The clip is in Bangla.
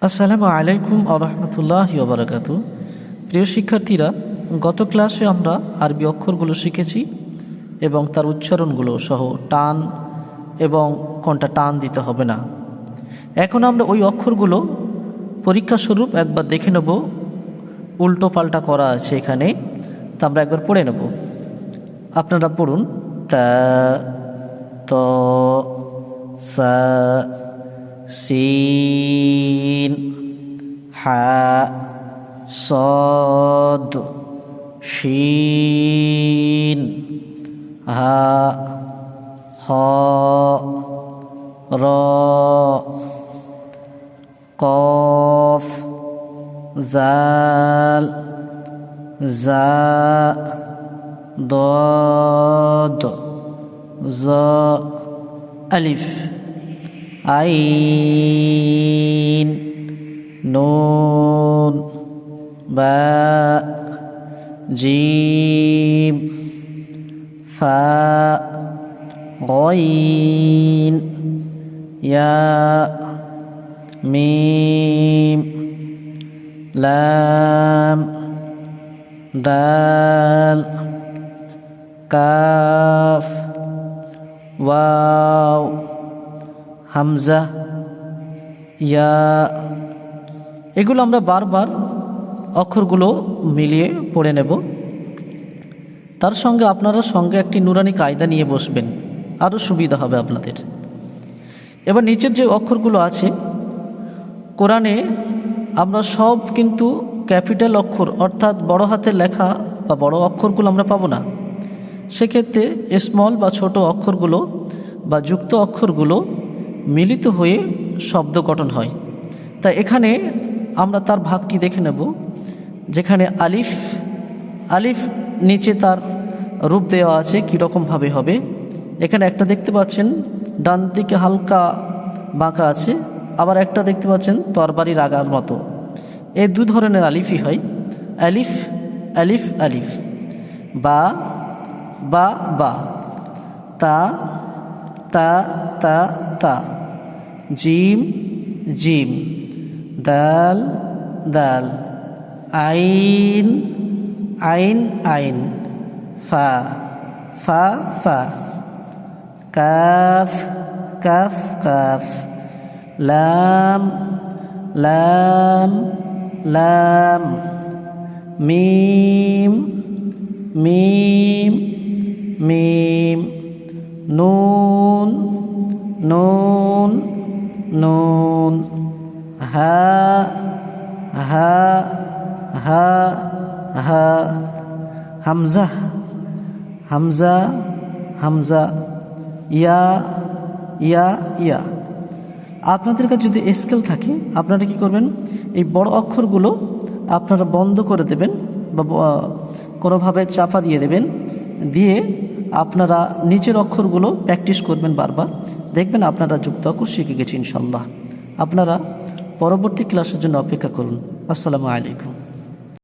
আসসালামু আলাইকুম আরহামতুল্লাহি ওয়া বারাকাতুহু। প্রিয় শিক্ষার্থীরা, গত ক্লাসে আমরা আরবি অক্ষরগুলো শিখেছি এবং তার উচ্চারণগুলো সহ টান এবং কোনটা টান দিতে হবে না। এখন আমরা ওই অক্ষরগুলো পরীক্ষা স্বরূপ একবার দেখে নেব। উল্টো পাল্টা করা আছে এখানে, তা আমরা একবার পড়ে নেব। আপনারা পড়ুন। তা, ত, সা, সিন, হা, সদ, শিন, হা, খ, র, কফ, জাল, জা, দদ, জ, আলিফ, আইন, নুন, বা, জিম, ফা, গইন, ইয়া, মিম, লাম, দাল, কাফ, ওয়াও, হামজা, ইয়া। এগুলো আমরা বারবার অক্ষরগুলো মিলিয়ে পড়ে নেব। তার সঙ্গে আপনারা সঙ্গে একটি নুরানি কায়দা নিয়ে বসবেন, আরও সুবিধা হবে আপনাদের। এবার নিচের যে অক্ষরগুলো আছে কোরআনে, আমরা সব কিন্তু ক্যাপিটাল অক্ষর অর্থাৎ বড় হাতের লেখা বা বড় অক্ষরগুলো আমরা পাবো না। সেক্ষেত্রে স্মল বা ছোট অক্ষরগুলো বা যুক্ত অক্ষরগুলো মিলিত হয়ে শব্দ গঠন হয়। তাই এখানে আমরা তার ভাগটি দেখে নেব। যেখানে আলিফ, আলিফ নিচে তার রূপ দেওয়া আছে কীরকমভাবে হবে। এখানে একটা দেখতে পাচ্ছেন ডান দিকে হালকা বাঁকা আছে, আবার একটা দেখতে পাচ্ছেন তরবারির আগার মতো। এই দু ধরনের আলিফই হয়। আলিফ, আলিফ, আলিফ। বা, বা, বা। তা, তা, তা, তা। Gym, gym. দাল, দাল। আইন, আইন, আইন। ফা, ফা, ফা। Calf, calf, calf. লাম, লাম, লাম। মিম, মিম, মিম। নুন, নুন, নুন। হা, হা, হা, হা। হামজা, হামজা, হামজা। ইয়া, ইয়া, ইয়া। আপনাদের কাছে যদি স্কেল থাকে আপনারা কি করবেন, এই বড় অক্ষরগুলো আপনারা বন্ধ করে দেবেন বা কোনোভাবে চাপা দিয়ে দেবেন, দিয়ে আপনারা নিচের অক্ষরগুলো প্র্যাকটিস করবেন বারবার। দেখবেন আপনারা যুক্ত অক্ষর শিখে গেছেন ইনশাল্লাহ। আপনারা পরবর্তী ক্লাসের জন্য অপেক্ষা করুন। আসসালামু আলাইকুম।